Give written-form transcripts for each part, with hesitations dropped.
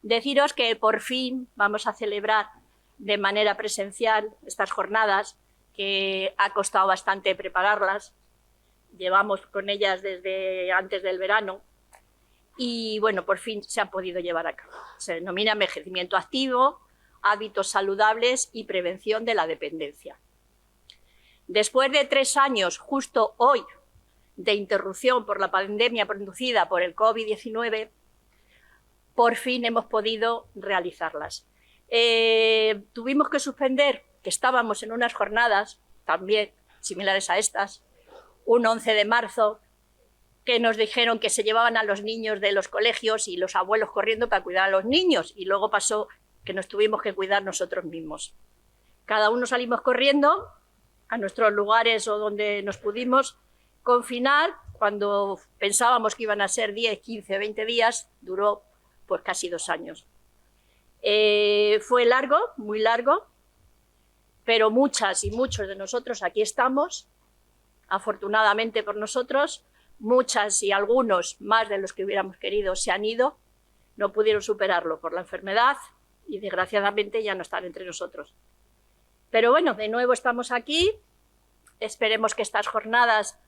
Deciros que por fin vamos a celebrar de manera presencial estas jornadas, que ha costado bastante prepararlas. Llevamos con ellas desde antes del verano y, bueno, por fin se han podido llevar a cabo. Se denomina envejecimiento activo, hábitos saludables y prevención de la dependencia. Después de 3 años, justo hoy, de interrupción por la pandemia producida por el COVID-19, por fin hemos podido realizarlas. Tuvimos que suspender, que estábamos en unas jornadas también similares a estas, un 11 de marzo, que nos dijeron que se llevaban a los niños de los colegios y los abuelos corriendo para cuidar a los niños, y luego pasó que nos tuvimos que cuidar nosotros mismos. Cada uno salimos corriendo a nuestros lugares o donde nos pudimos confinar. Cuando pensábamos que iban a ser 10, 15, 20 días, duró pues casi 2 años. Fue largo, muy largo, pero muchas y muchos de nosotros aquí estamos, afortunadamente por nosotros. Muchas y algunos, más de los que hubiéramos querido, se han ido, no pudieron superarlo por la enfermedad y desgraciadamente ya no están entre nosotros. Pero bueno, de nuevo estamos aquí. Esperemos que estas jornadas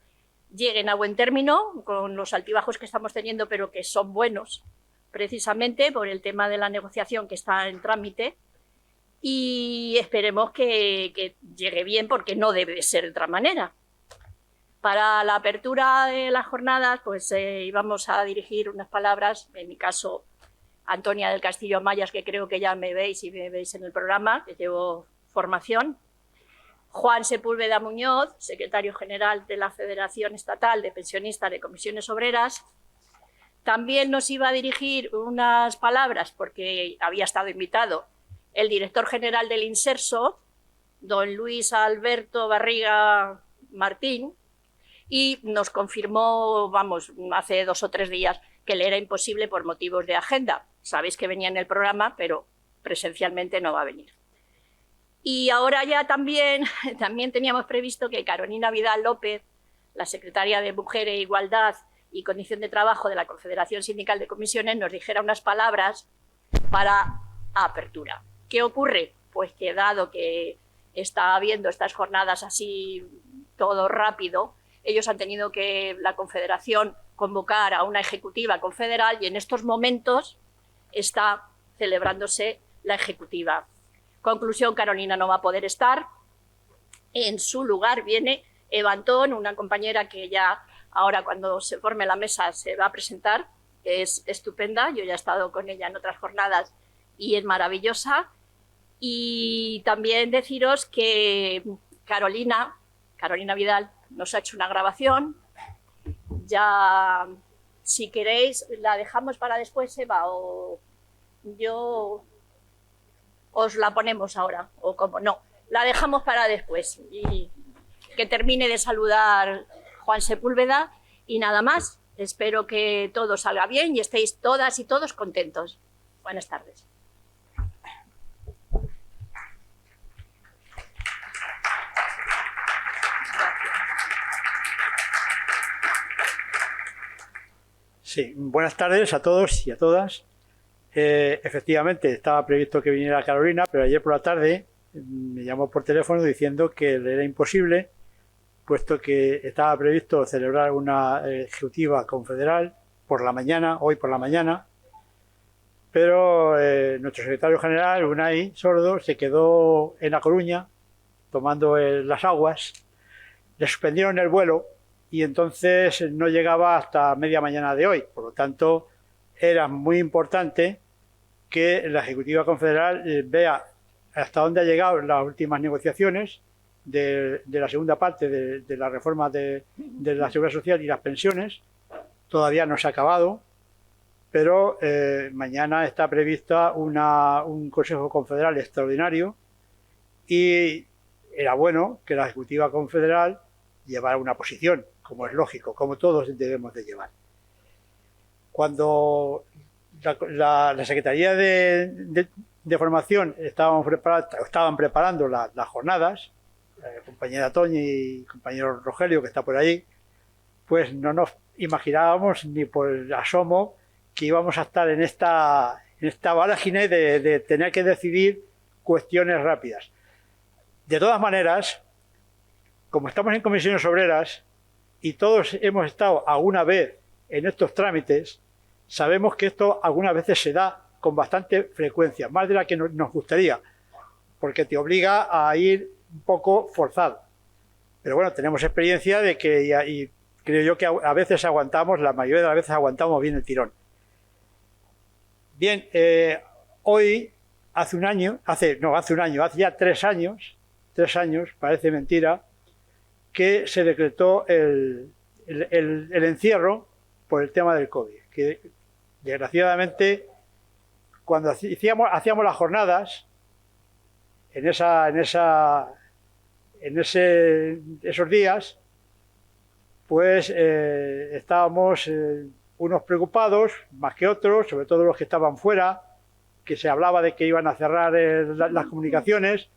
lleguen a buen término, con los altibajos que estamos teniendo, pero que son buenos, precisamente por el tema de la negociación que está en trámite, y esperemos que llegue bien, porque no debe de ser de otra manera. Para la apertura de las jornadas, pues íbamos a dirigir unas palabras, en mi caso, Antonia del Castillo Mayas, que creo que ya me veis y me veis en el programa, que llevo formación, Juan Sepúlveda Muñoz, secretario general de la Federación Estatal de Pensionistas de Comisiones Obreras. También nos iba a dirigir unas palabras, porque había estado invitado, el director general del Inserso, don Luis Alberto Barriga Martín, y nos confirmó, vamos, hace 2 o 3 días, que le era imposible por motivos de agenda. Sabéis que venía en el programa, pero presencialmente no va a venir. Y ahora ya también teníamos previsto que Carolina Vidal López, la secretaria de Mujer e Igualdad y Condición de Trabajo de la Confederación Sindical de Comisiones, nos dijera unas palabras para apertura. ¿Qué ocurre? Pues que dado que está habiendo estas jornadas así todo rápido, ellos han tenido que, la Confederación, convocar a una ejecutiva confederal, y en estos momentos está celebrándose la ejecutiva. Conclusión: Carolina no va a poder estar. En su lugar viene Eva Antón, una compañera que ya ahora, cuando se forme la mesa, se va a presentar. Es estupenda, yo ya he estado con ella en otras jornadas y es maravillosa. Y también deciros que Carolina Vidal nos ha hecho una grabación. Ya, si queréis, la dejamos para después, Eva, o yo os la ponemos ahora, o como no, la dejamos para después, y que termine de saludar Juan Sepúlveda, y nada más. Espero que todo salga bien y estéis todas y todos contentos. Buenas tardes. Sí, buenas tardes a todos y a todas. Efectivamente, estaba previsto que viniera Carolina, pero ayer por la tarde me llamó por teléfono diciendo que le era imposible, puesto que estaba previsto celebrar una ejecutiva confederal por la mañana, hoy por la mañana, pero nuestro secretario general, Unai Sordo, se quedó en A Coruña tomando las aguas, le suspendieron el vuelo y entonces no llegaba hasta media mañana de hoy. Por lo tanto, era muy importante que la Ejecutiva Confederal vea hasta dónde han llegado las últimas negociaciones de la segunda parte de la reforma de la Seguridad Social y las pensiones. Todavía no se ha acabado, pero mañana está prevista un Consejo Confederal extraordinario, y era bueno que la Ejecutiva Confederal llevara una posición, como es lógico, como todos debemos de llevar. Cuando la Secretaría de Formación estaban preparando las jornadas, compañera Toñi y compañero Rogelio, que está por ahí, pues no nos imaginábamos ni por el asomo que íbamos a estar en en esta vorágine de tener que decidir cuestiones rápidas. De todas maneras, como estamos en comisiones obreras y todos hemos estado alguna vez en estos trámites, sabemos que esto algunas veces se da con bastante frecuencia, más de la que nos gustaría, porque te obliga a ir un poco forzado. Pero bueno, tenemos experiencia de que, y creo yo que a veces aguantamos, la mayoría de las veces aguantamos bien el tirón. Bien, hoy, hace ya 3 años, parece mentira, que se decretó el encierro por el tema del COVID, que desgraciadamente cuando hacíamos las jornadas, esos días, pues estábamos unos preocupados más que otros, sobre todo los que estaban fuera, que se hablaba de que iban a cerrar las comunicaciones,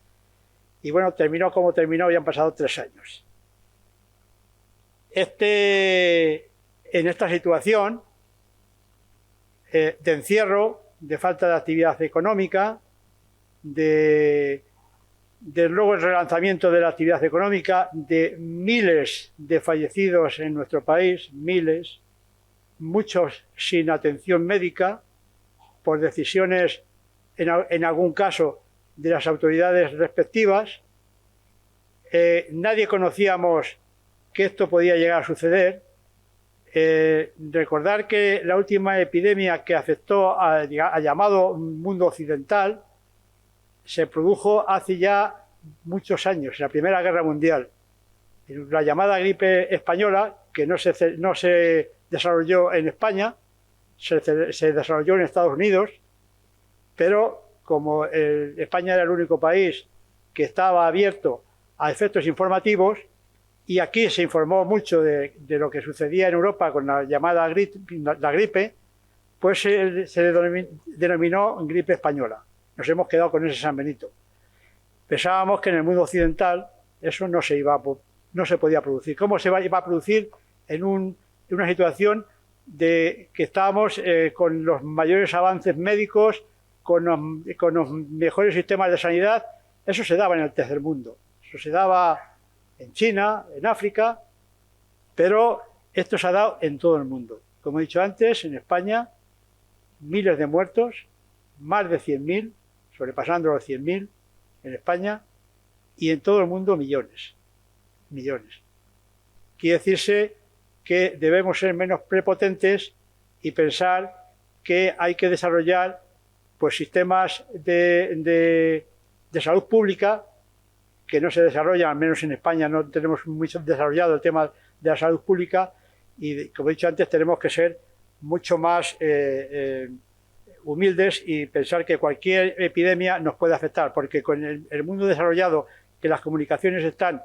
y bueno, terminó como terminó y han pasado 3 años. En esta situación de encierro, de falta de actividad económica, de luego el relanzamiento de la actividad económica, de miles de fallecidos en nuestro país, miles, muchos sin atención médica, por decisiones, en algún caso, de las autoridades respectivas. Nadie conocíamos que esto podía llegar a suceder. Recordar que la última epidemia que afectó al llamado mundo occidental se produjo hace ya muchos años, en la Primera Guerra Mundial. La llamada gripe española, que no se desarrolló en España, se desarrolló en Estados Unidos, pero como España era el único país que estaba abierto a efectos informativos, y aquí se informó mucho de lo que sucedía en Europa con la llamada gripe, pues se denominó gripe española. Nos hemos quedado con ese San Benito. Pensábamos que en el mundo occidental eso no se podía producir. ¿Cómo se iba a producir en una situación de que estábamos con los mayores avances médicos, con los mejores sistemas de sanidad? Eso se daba en el tercer mundo. Eso se daba en China, en África, pero esto se ha dado en todo el mundo. Como he dicho antes, en España, miles de muertos, más de 100.000, sobrepasando los 100.000 en España, y en todo el mundo millones. Quiere decirse que debemos ser menos prepotentes y pensar que hay que desarrollar pues sistemas de salud pública que no se desarrollan, al menos en España no tenemos muy desarrollado el tema de la salud pública, y como he dicho antes, tenemos que ser mucho más humildes y pensar que cualquier epidemia nos puede afectar, porque con el mundo desarrollado, que las comunicaciones están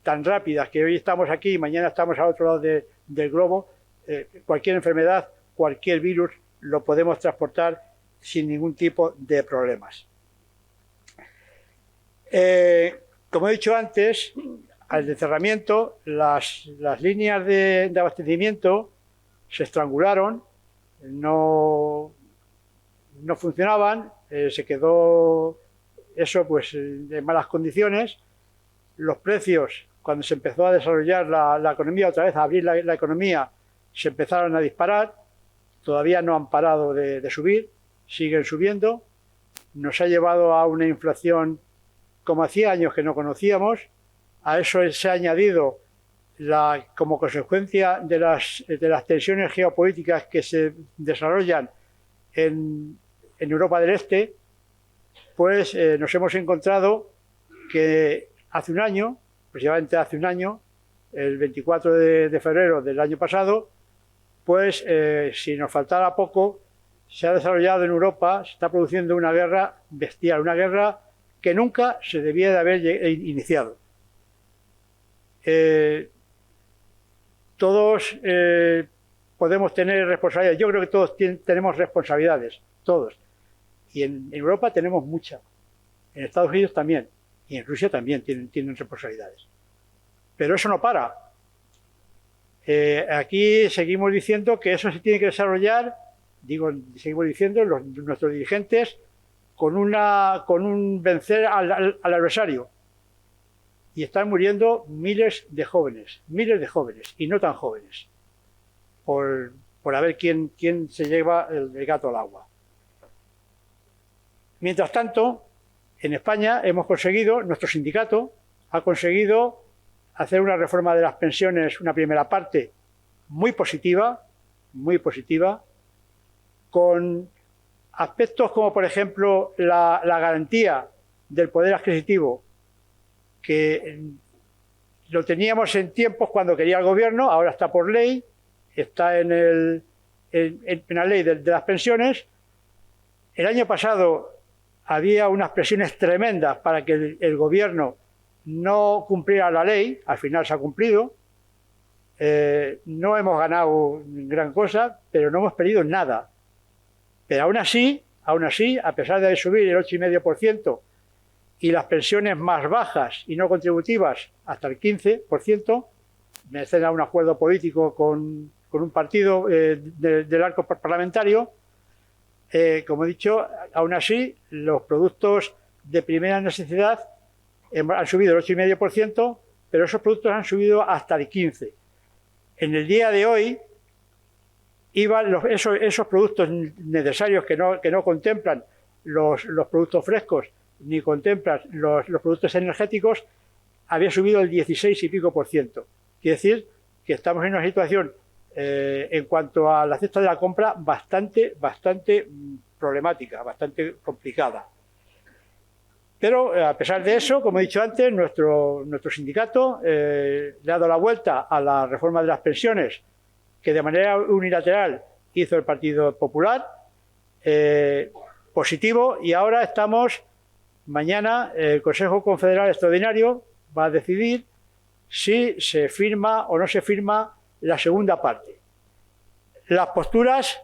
tan rápidas, que hoy estamos aquí y mañana estamos al otro lado del globo, cualquier enfermedad, cualquier virus lo podemos transportar sin ningún tipo de problemas. Como he dicho antes, al encerramiento, las líneas de abastecimiento se estrangularon, no funcionaban, se quedó eso pues en malas condiciones. Los precios, cuando se empezó a desarrollar la economía, otra vez a abrir la economía, se empezaron a disparar. Todavía no han parado de subir, siguen subiendo. Nos ha llevado a una inflación como hacía años que no conocíamos. A eso se ha añadido, como consecuencia de las tensiones geopolíticas que se desarrollan en Europa del Este, pues nos hemos encontrado que hace un año, aproximadamente hace un año, el 24 de febrero del año pasado, pues si nos faltara poco, se ha desarrollado en Europa, se está produciendo una guerra bestial, una guerra que nunca se debía de haber iniciado. Todos podemos tener responsabilidades. Yo creo que todos tenemos responsabilidades, todos. Y en Europa tenemos mucha. En Estados Unidos también. Y en Rusia también tienen responsabilidades. Pero eso no para. Aquí seguimos diciendo que eso se tiene que desarrollar seguimos diciendo, nuestros dirigentes, con un vencer al adversario. Y están muriendo miles de jóvenes, y no tan jóvenes, por a ver quién se lleva el gato al agua. Mientras tanto, en España hemos conseguido, nuestro sindicato ha conseguido hacer una reforma de las pensiones, una primera parte muy positiva, con aspectos como, por ejemplo, la garantía del poder adquisitivo, que lo teníamos en tiempos cuando quería el gobierno, ahora está por ley, está en la ley de las pensiones. El año pasado había unas presiones tremendas para que el gobierno no cumpliera la ley, al final se ha cumplido. No hemos ganado gran cosa, pero no hemos perdido nada. Pero aún así, a pesar de subir el 8,5% y las pensiones más bajas y no contributivas hasta el 15%, merecen a un acuerdo político con un partido del arco parlamentario, como he dicho, aún así los productos de primera necesidad han subido el 8,5%, pero esos productos han subido hasta el 15%. En el día de hoy, esos productos necesarios que no contemplan los productos frescos ni contemplan los productos energéticos, había subido el 16 y pico %. Quiere decir que estamos en una situación en cuanto a la cesta de la compra bastante problemática, bastante complicada. Pero a pesar de eso, como he dicho antes, nuestro sindicato le ha dado la vuelta a la reforma de las pensiones que de manera unilateral hizo el Partido Popular, positivo, y ahora mañana el Consejo Confederal Extraordinario va a decidir si se firma o no se firma la segunda parte. Las posturas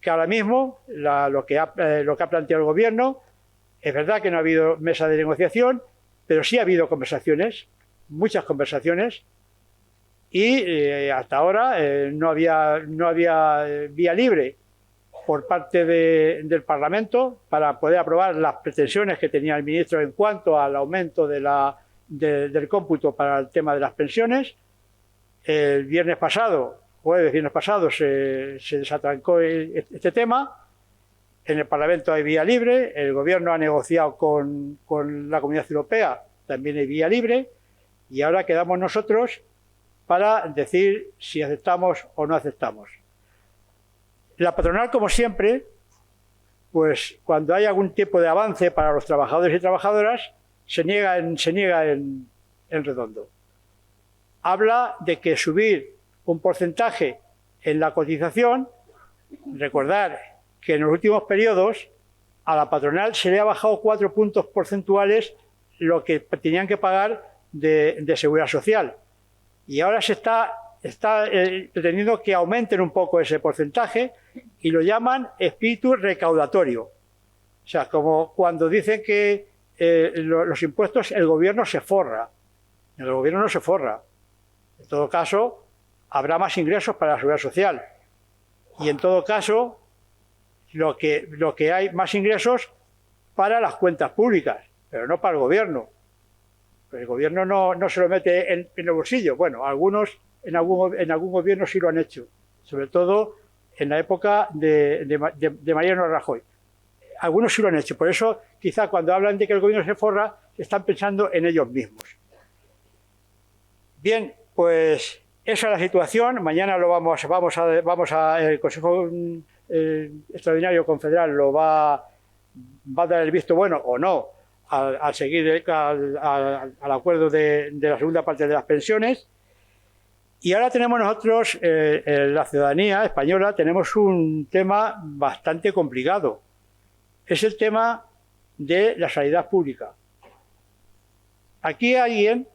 que ahora mismo, lo que ha planteado el Gobierno, es verdad que no ha habido mesa de negociación, pero sí ha habido conversaciones, muchas conversaciones, y hasta ahora no había vía libre por parte del Parlamento para poder aprobar las pretensiones que tenía el ministro en cuanto al aumento del cómputo para el tema de las pensiones. El viernes pasado, se desatrancó este tema. En el Parlamento hay vía libre, el Gobierno ha negociado con la Comunidad Europea, también hay vía libre, y ahora quedamos nosotros para decir si aceptamos o no aceptamos. La patronal, como siempre, pues cuando hay algún tipo de avance para los trabajadores y trabajadoras, se niega en redondo. Habla de que subir un porcentaje en la cotización, recordar que en los últimos periodos a la patronal se le ha bajado 4 puntos porcentuales lo que tenían que pagar de seguridad social. Y ahora se está pretendiendo que aumenten un poco ese porcentaje y lo llaman espíritu recaudatorio. O sea, como cuando dicen que los impuestos el gobierno se forra. El gobierno no se forra. En todo caso, habrá más ingresos para la seguridad social. Y en todo caso, lo que hay más ingresos para las cuentas públicas, pero no para el gobierno. El gobierno no se lo mete en el bolsillo. Bueno, algunos en algún gobierno sí lo han hecho, sobre todo en la época de Mariano Rajoy. Algunos sí lo han hecho, por eso quizá cuando hablan de que el gobierno se forra, están pensando en ellos mismos. Bien, pues esa es la situación. Mañana lo vamos a el Consejo Extraordinario Confederal lo va a dar el visto bueno o no al seguir al acuerdo de la segunda parte de las pensiones. Y ahora tenemos nosotros, la ciudadanía española, tenemos un tema bastante complicado. Es el tema de la sanidad pública. Aquí alguien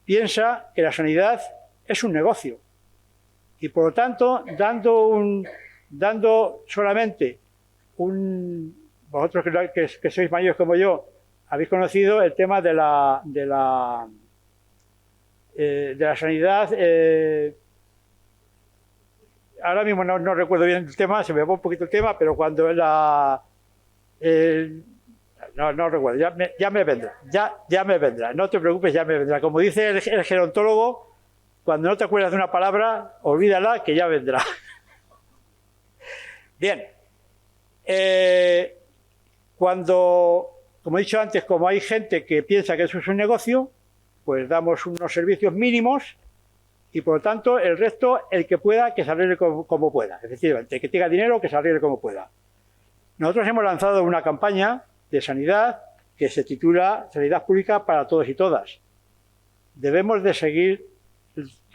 piensa que la sanidad es un negocio y por lo tanto dando solamente vosotros que sois mayores como yo habéis conocido el tema de la sanidad ahora mismo no recuerdo bien el tema, se me va un poquito el tema, pero cuando no recuerdo, ya me vendrá, no te preocupes, ya me vendrá. Como dice el gerontólogo, cuando no te acuerdas de una palabra, olvídala, que ya vendrá. Bien, como he dicho antes, como hay gente que piensa que eso es un negocio, pues damos unos servicios mínimos y por lo tanto el resto, el que pueda, que se arregle como pueda. Efectivamente, el que tenga dinero, que se arregle como pueda. Nosotros hemos lanzado una campaña de sanidad que se titula Sanidad Pública para Todos y Todas. Debemos de seguir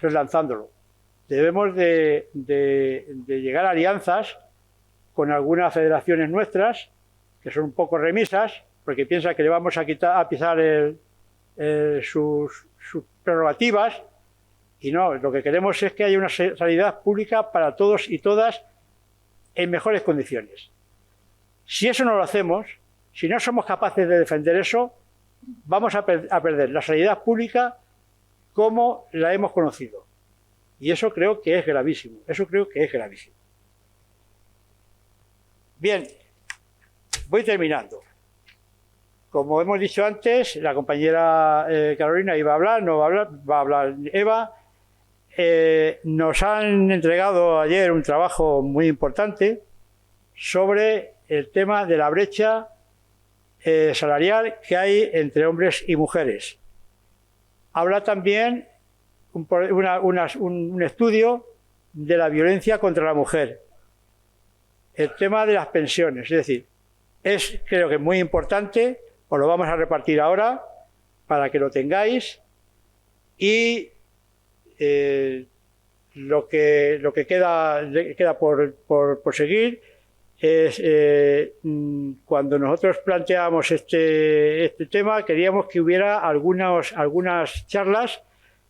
relanzándolo. Debemos de llegar a alianzas con algunas federaciones nuestras, que son un poco remisas, porque piensan que le vamos a pisar sus prerrogativas, y no, lo que queremos es que haya una sanidad pública para todos y todas en mejores condiciones. Si eso no lo hacemos, si no somos capaces de defender eso, vamos a perder la sanidad pública como la hemos conocido. Y eso creo que es gravísimo, Bien, voy terminando. Como hemos dicho antes, la compañera Carolina iba a hablar, no va a hablar, va a hablar Eva. Nos han entregado ayer un trabajo muy importante sobre el tema de la brecha salarial que hay entre hombres y mujeres. Habla también un estudio de la violencia contra la mujer. El tema de las pensiones, es decir, creo que es muy importante, os lo vamos a repartir ahora para que lo tengáis y lo que queda por seguir es cuando nosotros planteamos este tema, queríamos que hubiera algunas charlas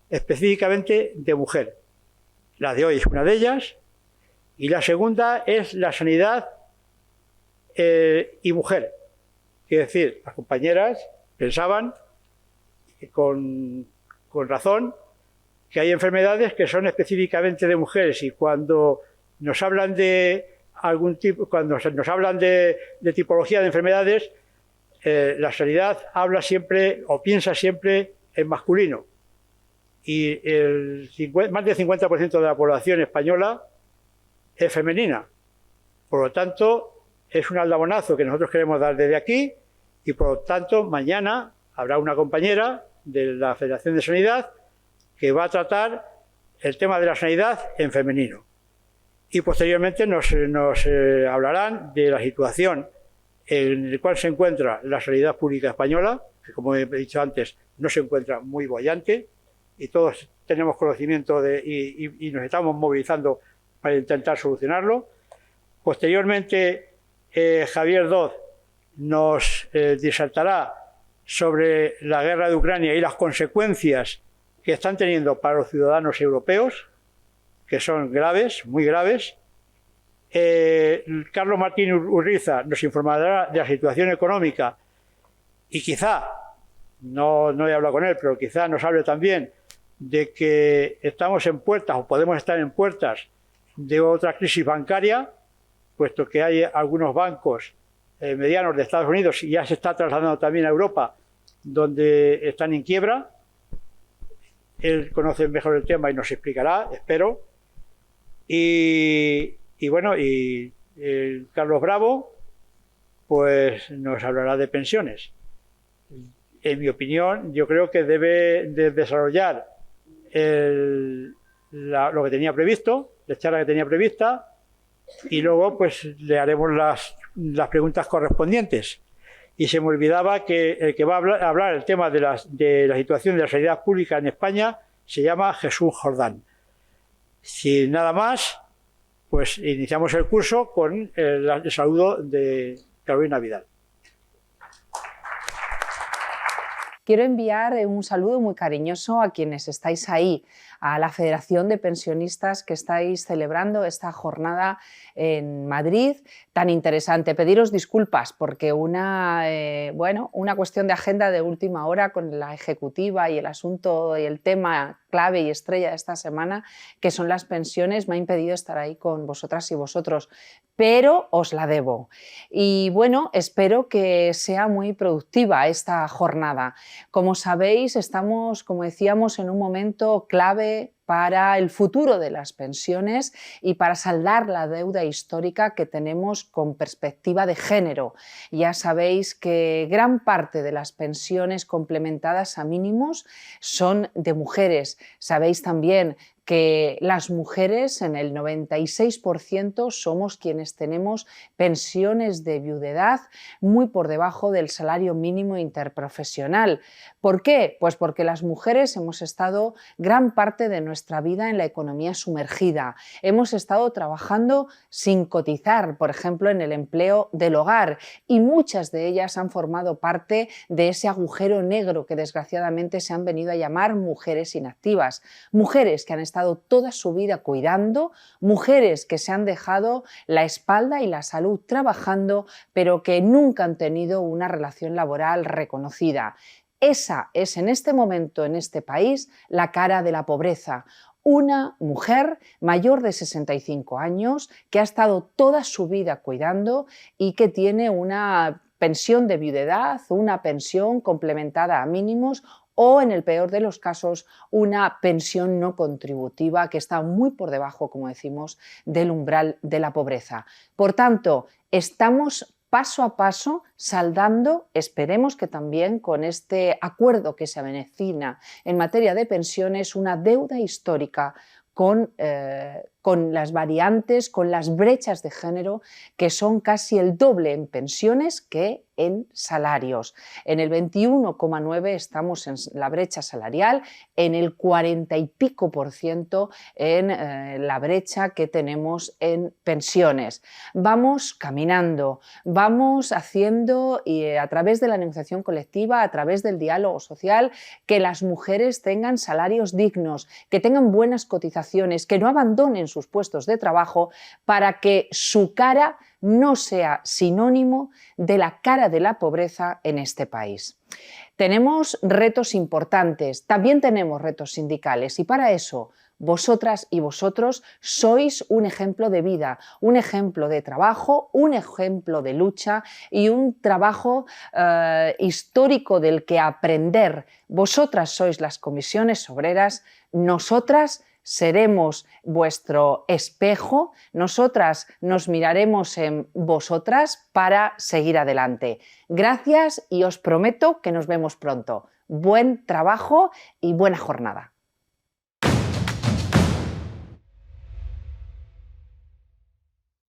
específicamente de mujer. La de hoy es una de ellas y la segunda es la sanidad y mujer. Es decir, las compañeras pensaban con razón que hay enfermedades que son específicamente de mujeres y cuando nos hablan de tipología de enfermedades, la sanidad habla siempre o piensa siempre en masculino y más del 50% de la población española es femenina. Por lo tanto, es un aldabonazo que nosotros queremos dar desde aquí y por lo tanto mañana habrá una compañera de la Federación de Sanidad que va a tratar el tema de la sanidad en femenino. Y posteriormente nos hablarán de la situación en la cual se encuentra la sanidad pública española, que como he dicho antes no se encuentra muy boyante y todos tenemos conocimiento y nos estamos movilizando para intentar solucionarlo. Posteriormente Javier Doz nos disertará sobre la guerra de Ucrania y las consecuencias que están teniendo para los ciudadanos europeos, que son graves, muy graves. Carlos Martín Urriza nos informará de la situación económica y quizá, no he hablado con él, pero quizá nos hable también de que estamos en puertas o podemos estar en puertas de otra crisis bancaria, puesto que hay algunos bancos medianos de Estados Unidos y ya se está trasladando también a Europa, donde están en quiebra. Él conoce mejor el tema y nos explicará, espero. Y bueno, Carlos Bravo pues nos hablará de pensiones. En mi opinión, yo creo que debe de desarrollar lo que tenía previsto, la charla que tenía prevista, y luego pues le haremos las preguntas correspondientes. Y se me olvidaba que el que va a hablar el tema de la situación de la sanidad pública en España se llama Jesús Jordán. Sin nada más, pues iniciamos el curso con el saludo de Carolina Vidal. Quiero enviar un saludo muy cariñoso a quienes estáis ahí, a la Federación de Pensionistas que estáis celebrando esta jornada en Madrid tan interesante. Pediros disculpas porque una cuestión de agenda de última hora con la ejecutiva y el asunto y el tema clave y estrella de esta semana, que son las pensiones, me ha impedido estar ahí con vosotras y vosotros, pero os la debo. Y bueno, espero que sea muy productiva esta jornada. Como sabéis, estamos, como decíamos, en un momento clave para el futuro de las pensiones y para saldar la deuda histórica que tenemos con perspectiva de género. Ya sabéis que gran parte de las pensiones complementadas a mínimos son de mujeres. Sabéis también que las mujeres, en el 96%, somos quienes tenemos pensiones de viudedad muy por debajo del salario mínimo interprofesional. ¿Por qué? Pues porque las mujeres hemos estado gran parte de nuestra vida en la economía sumergida. Hemos estado trabajando sin cotizar, por ejemplo, en el empleo del hogar, y muchas de ellas han formado parte de ese agujero negro que desgraciadamente se han venido a llamar mujeres inactivas. Mujeres que han estado toda su vida cuidando, mujeres que se han dejado la espalda y la salud trabajando, pero que nunca han tenido una relación laboral reconocida. Esa es en este momento en este país la cara de la pobreza. Una mujer mayor de 65 años que ha estado toda su vida cuidando y que tiene una pensión de viudedad, una pensión complementada a mínimos o, en el peor de los casos, una pensión no contributiva que está muy por debajo, como decimos, del umbral de la pobreza. Por tanto, estamos paso a paso saldando, esperemos que también con este acuerdo que se avecina en materia de pensiones, una deuda histórica con las variantes, con las brechas de género que son casi el doble en pensiones que en salarios. En el 21,9% estamos en la brecha salarial, en el 40 y pico % en la brecha que tenemos en pensiones. Vamos caminando, vamos haciendo a través de la negociación colectiva, a través del diálogo social, que las mujeres tengan salarios dignos, que tengan buenas cotizaciones, que no abandonen sus puestos de trabajo para que su cara no sea sinónimo de la cara de la pobreza en este país. Tenemos retos importantes, también tenemos retos sindicales, y para eso vosotras y vosotros sois un ejemplo de vida, un ejemplo de trabajo, un ejemplo de lucha y un trabajo histórico del que aprender. Vosotras sois las comisiones obreras, nosotras seremos vuestro espejo, nosotras nos miraremos en vosotras para seguir adelante. Gracias y os prometo que nos vemos pronto. Buen trabajo y buena jornada.